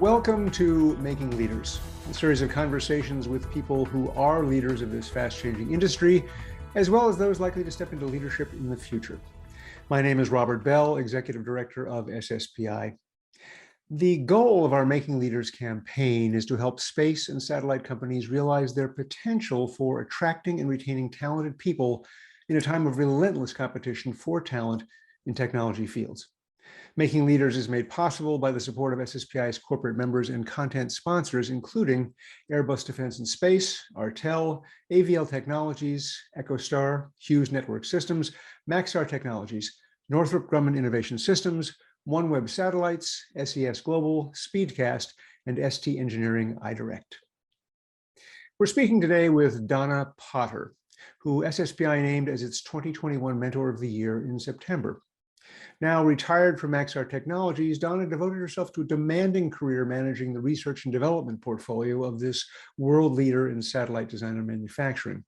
Welcome to Making Leaders, a series of conversations with people who are leaders of this fast-changing industry, as well as those likely to step into leadership in the future. My name is Robert Bell, Executive Director of SSPI. The goal of our Making Leaders campaign is to help space and satellite companies realize their potential for attracting and retaining talented people in a time of relentless competition for talent in technology fields. Making Leaders is made possible by the support of SSPI's corporate members and content sponsors, including Airbus Defence and Space, Artel, AVL Technologies, EchoStar, Hughes Network Systems, Maxar Technologies, Northrop Grumman Innovation Systems, OneWeb Satellites, SES Global, Speedcast, and ST Engineering iDirect. We're speaking today with Donna Potter, who SSPI named as its 2021 Mentor of the Year in September. Now retired from Maxar Technologies, Donna devoted herself to a demanding career managing the research and development portfolio of this world leader in satellite design and manufacturing.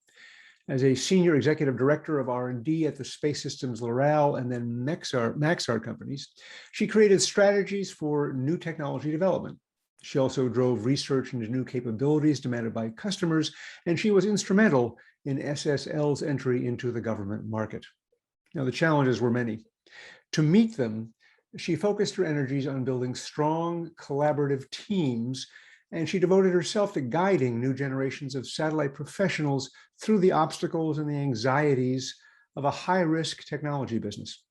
As a senior executive director of R&D at the Space Systems Loral and then Maxar companies, she created strategies for new technology development. She also drove research into new capabilities demanded by customers, and she was instrumental in SSL's entry into the government market. Now, the challenges were many. To meet them, she focused her energies on building strong collaborative teams, and she devoted herself to guiding new generations of satellite professionals through the obstacles and the anxieties of a high-risk technology business.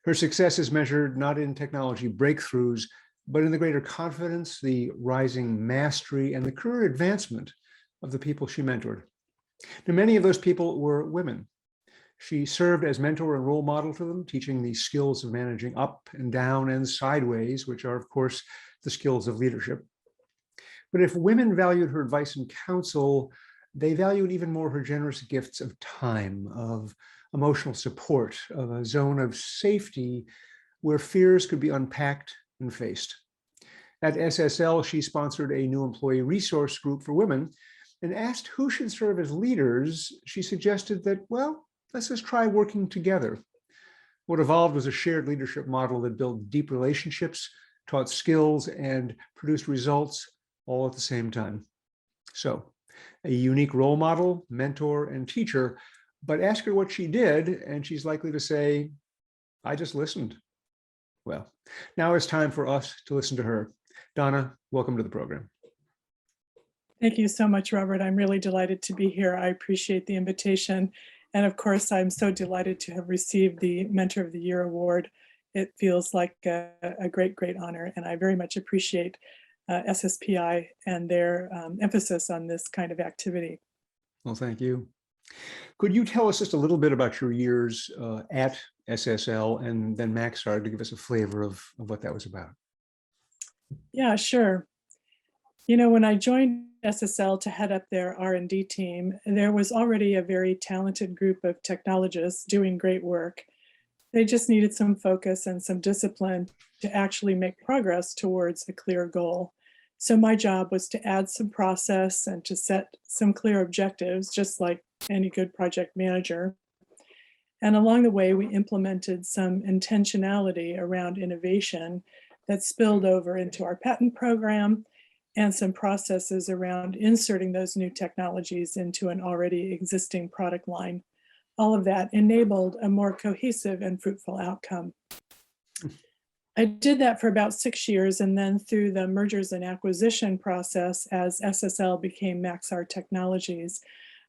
Her success is measured not in technology breakthroughs, but in the greater confidence, the rising mastery, and the career advancement of the people she mentored. Now, many of those people were women. She served as mentor and role model to them, teaching the skills of managing up and down and sideways, which are, of course, the skills of leadership. But if women valued her advice and counsel, they valued even more her generous gifts of time, of emotional support, of a zone of safety where fears could be unpacked and faced. At SSL, she sponsored a new employee resource group for women, and asked who should serve as leaders. She suggested that, well, let's just try working together. What evolved was a shared leadership model that built deep relationships, taught skills, and produced results all at the same time. So, a unique role model, mentor, and teacher, but ask her what she did, and she's likely to say, I just listened. Well, now it's time for us to listen to her. Donna, welcome to the program. Thank you so much, Robert. I'm really delighted to be here. I appreciate the invitation. And of course, I'm so delighted to have received the Mentor of the Year award. It feels like a great, great honor. And I very much appreciate SSPI and their emphasis on this kind of activity. Well, thank you. Could you tell us just a little bit about your years at SSL and then Maxar to give us a flavor of what that was about? Yeah, sure. You know, when I joined SSL to head up their R&D team, there was already a very talented group of technologists doing great work. They just needed some focus and some discipline to actually make progress towards a clear goal. So my job was to add some process and to set some clear objectives, just like any good project manager. And along the way, we implemented some intentionality around innovation that spilled over into our patent program, and some processes around inserting those new technologies into an already existing product line. All of that enabled a more cohesive and fruitful outcome. I did that for about 6 years, and then through the mergers and acquisition process as SSL became Maxar Technologies,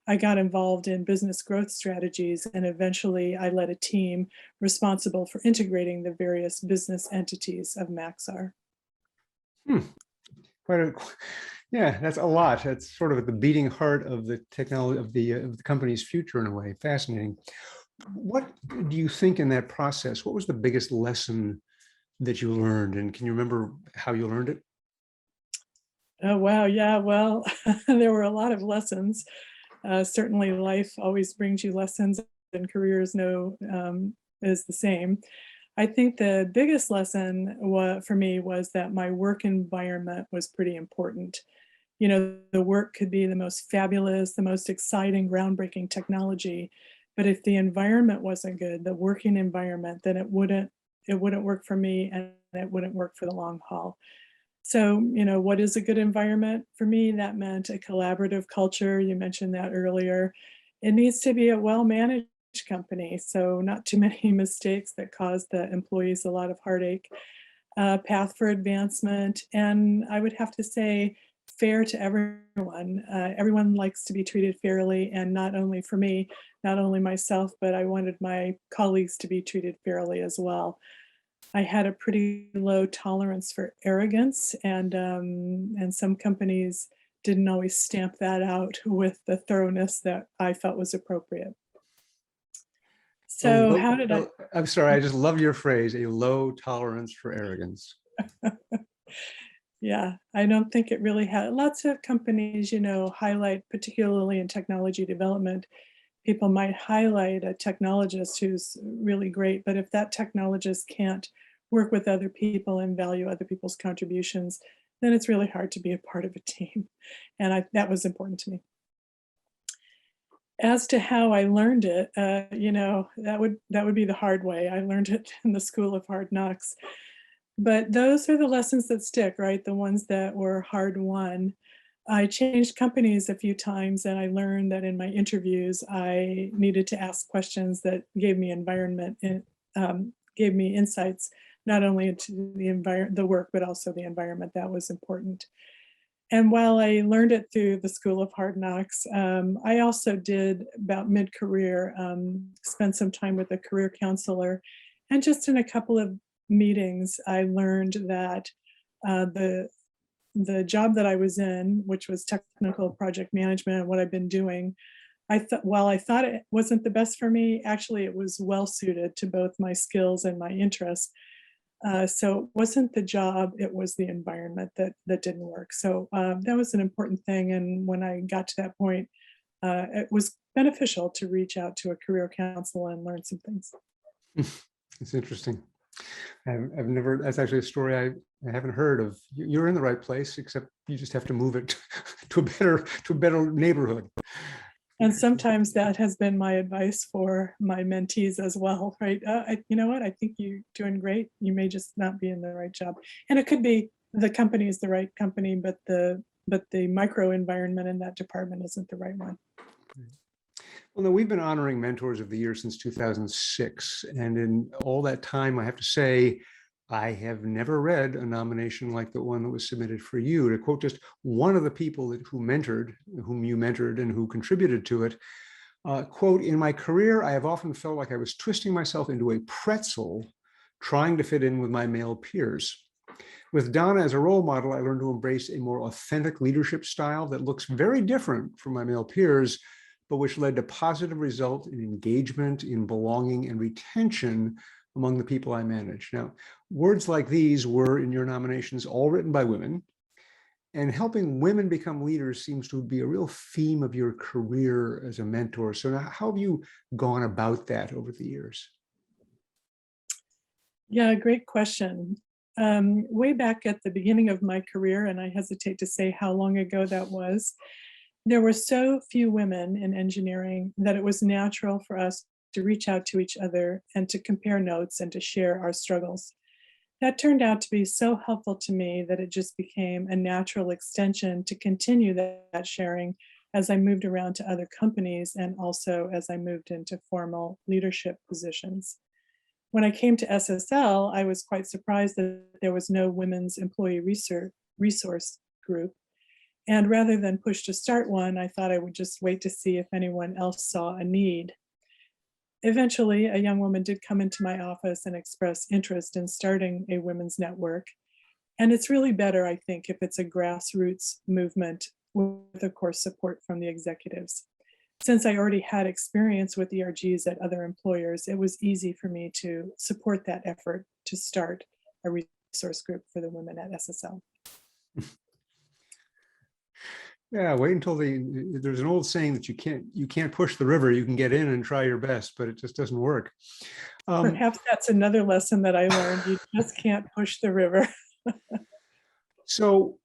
I got involved in business growth strategies, and eventually I led a team responsible for integrating the various business entities of Maxar. Yeah, that's a lot. That's sort of at the beating heart of the technology of the company's future in a way. Fascinating. What do you think in that process? What was the biggest lesson that you learned, and can you remember how you learned it? Oh, wow. Yeah, well, there were a lot of lessons. Certainly life always brings you lessons, and careers is the same. I think the biggest lesson for me was that my work environment was pretty important. You know, the work could be the most fabulous, the most exciting, groundbreaking technology, but if the environment wasn't good, the working environment, then it wouldn't work for me, and it wouldn't work for the long haul. So, what is a good environment? For me, that meant a collaborative culture. You mentioned that earlier. It needs to be a well-managed company, so not too many mistakes that cause the employees a lot of heartache. Path for advancement, and I would have to say fair to everyone. Everyone likes to be treated fairly, and not only for me, not only myself, but I wanted my colleagues to be treated fairly as well. I had a pretty low tolerance for arrogance, and some companies didn't always stamp that out with the thoroughness that I felt was appropriate. A So low, how did I? I'm sorry, I just love your phrase, a low tolerance for arrogance. Yeah, I don't think it really had lots of companies, highlight, particularly in technology development, people might highlight a technologist who's really great, but if that technologist can't work with other people and value other people's contributions, then it's really hard to be a part of a team. And that was important to me. As to how I learned it, that would be the hard way. I learned it in the School of Hard Knocks. But those are the lessons that stick, right? The ones that were hard won. I changed companies a few times, and I learned that in my interviews, I needed to ask questions that gave me gave me insights, not only into the work, but also the environment. That was important. And while I learned it through the School of Hard Knocks, I also did about mid-career, spend some time with a career counselor, and just in a couple of meetings, I learned that the job that I was in, which was technical project management, what I've been doing, while I thought it wasn't the best for me, actually it was well suited to both my skills and my interests. So it wasn't the job, it was the environment that didn't work. So that was an important thing. And when I got to that point, it was beneficial to reach out to a career counselor and learn some things. It's interesting. I've never, that's actually a story I haven't heard of. You're in the right place, except you just have to move it to a better neighborhood. And sometimes that has been my advice for my mentees as well, right? You know what? I think you're doing great. You may just not be in the right job, and it could be the company is the right company, but the micro environment in that department isn't the right one. Well, no, we've been honoring Mentors of the Year since 2006, and in all that time, I have to say, I have never read a nomination like the one that was submitted for you. To quote just one of the people whom you mentored and who contributed to it, quote, "In my career, I have often felt like I was twisting myself into a pretzel trying to fit in with my male peers. With Donna as a role model, I learned to embrace a more authentic leadership style that looks very different from my male peers, but which led to positive results in engagement, in belonging, and retention among the people I manage." Now, words like these were in your nominations all written by women, and helping women become leaders seems to be a real theme of your career as a mentor. So now, how have you gone about that over the years? Yeah, great question. Way back at the beginning of my career, and I hesitate to say how long ago that was, there were so few women in engineering that it was natural for us to reach out to each other and to compare notes and to share our struggles. That turned out to be so helpful to me that it just became a natural extension to continue that sharing as I moved around to other companies and also as I moved into formal leadership positions. When I came to SSL, I was quite surprised that there was no women's employee resource group. And rather than push to start one, I thought I would just wait to see if anyone else saw a need. Eventually, a young woman did come into my office and express interest in starting a women's network. And it's really better, I think, if it's a grassroots movement with, of course, support from the executives. Since I already had experience with ERGs at other employers, it was easy for me to support that effort to start a resource group for the women at SSL. Yeah, wait until there's an old saying that you can't push the river, you can get in and try your best, but it just doesn't work. Perhaps that's another lesson that I learned. You just can't push the river. So,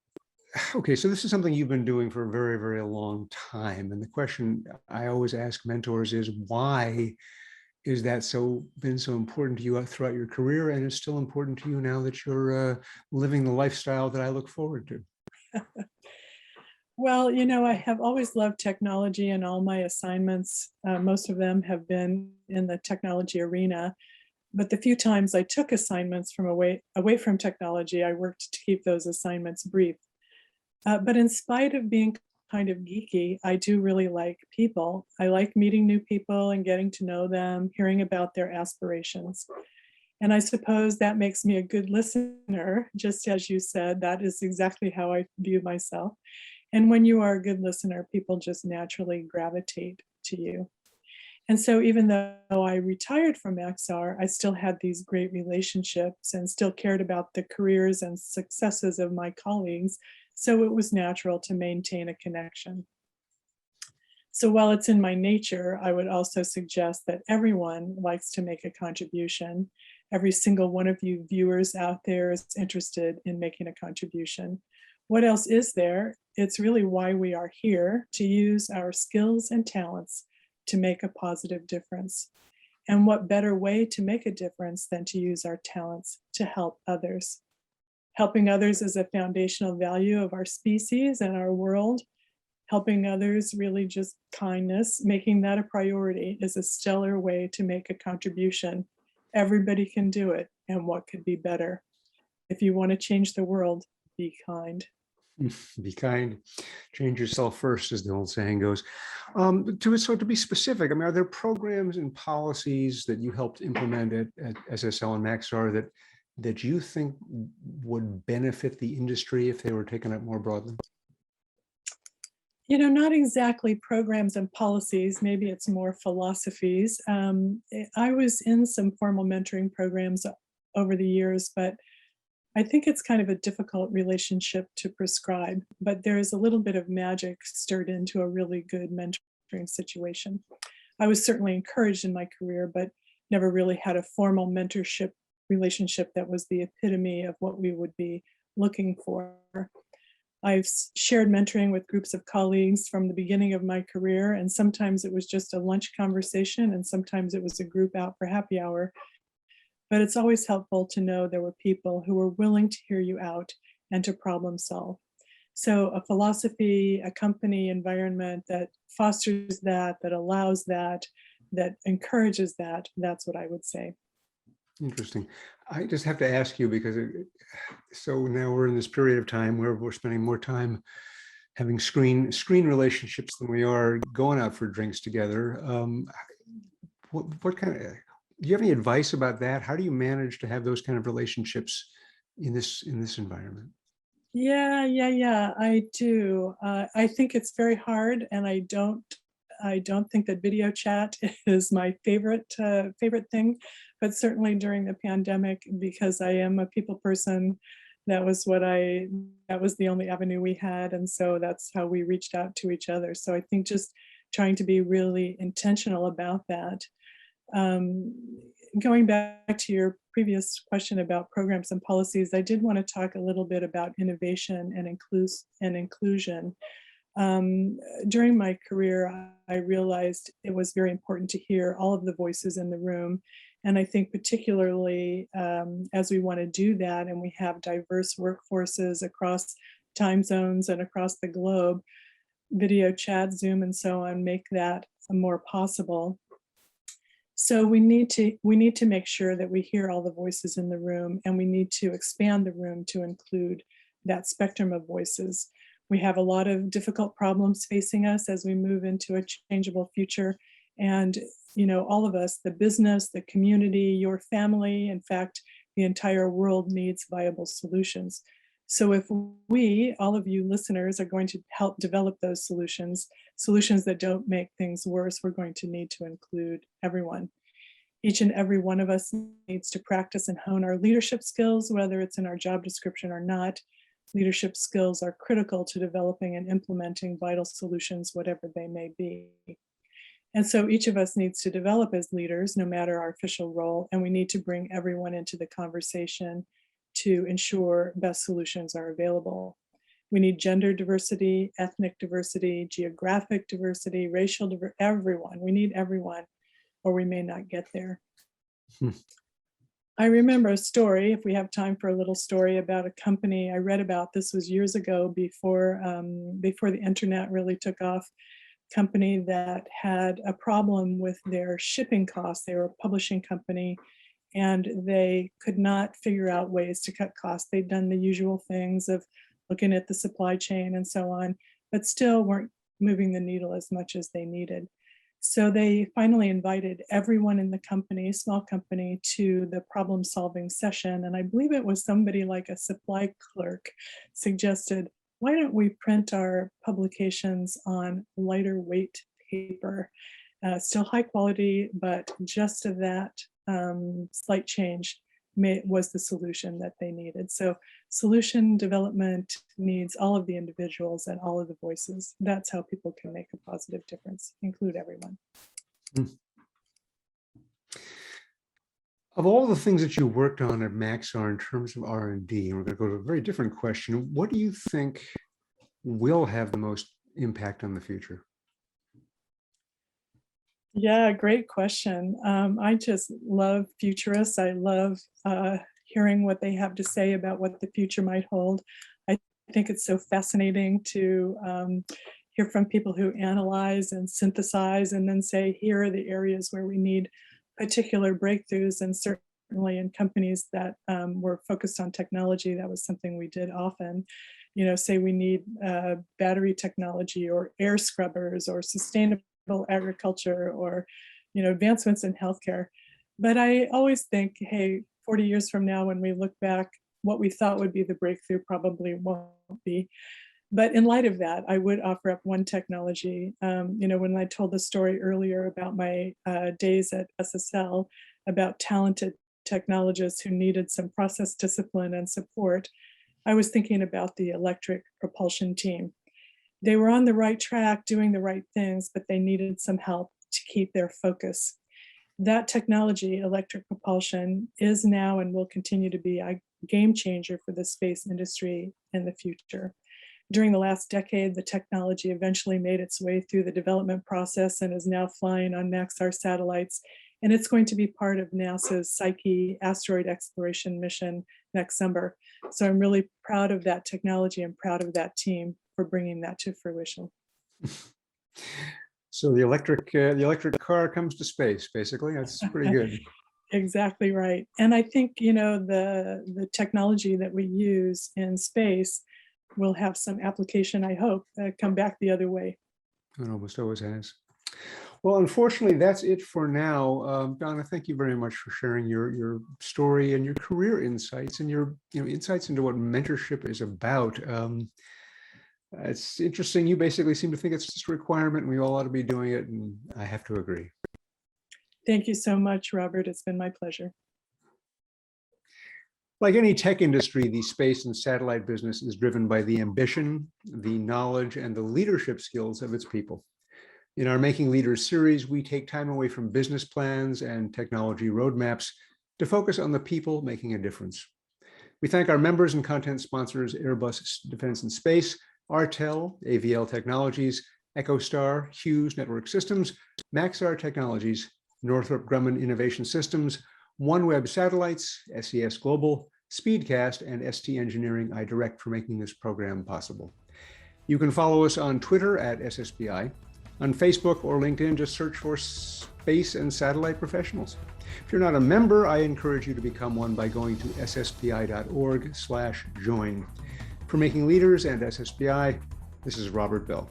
okay, so this is something you've been doing for a very, very long time. And the question I always ask mentors is, why is that been so important to you throughout your career, and is still important to you now that you're living the lifestyle that I look forward to? Well, I have always loved technology, and all my assignments, most of them have been in the technology arena. But the few times I took assignments from away from technology, I worked to keep those assignments brief. But in spite of being kind of geeky, I do really like people. I like meeting new people and getting to know them, hearing about their aspirations. And I suppose that makes me a good listener, just as you said, that is exactly how I view myself. And when you are a good listener, people just naturally gravitate to you. And so even though I retired from Maxar, I still had these great relationships and still cared about the careers and successes of my colleagues. So it was natural to maintain a connection. So while it's in my nature, I would also suggest that everyone likes to make a contribution. Every single one of you viewers out there is interested in making a contribution. What else is there? It's really why we are here, to use our skills and talents to make a positive difference. And what better way to make a difference than to use our talents to help others? Helping others is a foundational value of our species and our world. Helping others, really just kindness, making that a priority, is a stellar way to make a contribution. Everybody can do it, and what could be better? If you want to change the world, be kind. Be kind, change yourself first, as the old saying goes. To be specific, I mean, are there programs and policies that you helped implement at SSL and Maxar that you think would benefit the industry if they were taken up more broadly? Not exactly programs and policies, maybe it's more philosophies. I was in some formal mentoring programs over the years, but I think it's kind of a difficult relationship to prescribe, but there is a little bit of magic stirred into a really good mentoring situation. I was certainly encouraged in my career, but never really had a formal mentorship relationship that was the epitome of what we would be looking for. I've shared mentoring with groups of colleagues from the beginning of my career, and sometimes it was just a lunch conversation, and sometimes it was a group out for happy hour. But it's always helpful to know there were people who were willing to hear you out and to problem solve. So a philosophy, a company environment that fosters that, that allows that, that encourages that, that's what I would say. Interesting. I just have to ask you because so now we're in this period of time where we're spending more time having screen relationships than we are going out for drinks together. What kind of, do you have any advice about that? How do you manage to have those kind of relationships in this environment? Yeah, I do. I think it's very hard, and I don't think that video chat is my favorite thing, but certainly during the pandemic, because I am a people person, that was the only avenue we had, and so that's how we reached out to each other. So I think just trying to be really intentional about that. Um, Going back to your previous question about programs and policies, I did want to talk a little bit about innovation and inclusion. During my career, I realized it was very important to hear all of the voices in the room. And I think particularly as we want to do that, and we have diverse workforces across time zones and across the globe, video chat, Zoom, and so on make that more possible. So we need to make sure that we hear all the voices in the room, and we need to expand the room to include that spectrum of voices. We have a lot of difficult problems facing us as we move into a changeable future. And, all of us, the business, the community, your family, in fact, the entire world needs viable solutions. So if we, all of you listeners, are going to help develop those solutions that don't make things worse, we're going to need to include everyone. Each and every one of us needs to practice and hone our leadership skills, whether it's in our job description or not. Leadership skills are critical to developing and implementing vital solutions, whatever they may be. And so each of us needs to develop as leaders, no matter our official role, and we need to bring everyone into the conversation to ensure best solutions are available. We need gender diversity, ethnic diversity, geographic diversity, racial diversity, everyone. We need everyone or we may not get there. Hmm. I remember a story, if we have time for a little story, about a company I read about. This was years ago, before the internet really took off. Company that had a problem with their shipping costs. They were a publishing company, and they could not figure out ways to cut costs. They'd done the usual things of looking at the supply chain and so on, but still weren't moving the needle as much as they needed. So they finally invited everyone in the company, small company, to the problem solving session. And I believe it was somebody like a supply clerk suggested, why don't we print our publications on lighter weight paper? Still high quality, but just of that slight change was the solution that they needed. So solution development needs all of the individuals and all of the voices. That's how people can make a positive difference, include everyone. Of all the things that you worked on at Maxar in terms of R&D, and we're going to go to a very different question, what do you think will have the most impact on the future? Yeah, great question. I just love futurists. I love hearing what they have to say about what the future might hold. I think it's so fascinating to hear from people who analyze and synthesize and then say, here are the areas where we need particular breakthroughs. And certainly in companies that were focused on technology, that was something we did often. You know, say we need battery technology or air scrubbers or sustainable agriculture or, you know, advancements in healthcare. But I always think, hey, 40 years from now, when we look back, what we thought would be the breakthrough probably won't be. But in light of that, I would offer up one technology. You know, when I told the story earlier about my days at SSL, about talented technologists who needed some process discipline and support, I was thinking about the electric propulsion team. They were on the right track, doing the right things, but they needed some help to keep their focus. That technology, electric propulsion, is now and will continue to be a game changer for the space industry in the future. During the last decade, the technology eventually made its way through the development process and is now flying on Maxar satellites. And it's going to be part of NASA's Psyche asteroid exploration mission next summer. So I'm really proud of that technology and proud of that team for bringing that to fruition. So the electric car comes to space, basically. That's pretty good. Exactly right. And I think, you know, the technology that we use in space will have some application, I hope, come back the other way. It almost always has. Well, unfortunately, that's it for now. Donna, thank you very much for sharing your story and your career insights and your insights into what mentorship is about. It's interesting. You basically seem to think it's just a requirement and we all ought to be doing it. And I have to agree. Thank you so much, Robert. It's been my pleasure. Like any tech industry, the space and satellite business is driven by the ambition, the knowledge, and the leadership skills of its people. In our Making Leaders series, we take time away from business plans and technology roadmaps to focus on the people making a difference. We thank our members and content sponsors, Airbus Defense and Space, Artel, AVL Technologies, EchoStar, Hughes Network Systems, Maxar Technologies, Northrop Grumman Innovation Systems, OneWeb Satellites, SES Global, Speedcast, and ST Engineering iDirect for making this program possible. You can follow us on Twitter at SSBI. On Facebook or LinkedIn, just search for Space and Satellite Professionals. If you're not a member, I encourage you to become one by going to ssbi.org/join. For Making Leaders and SSBI, this is Robert Bell.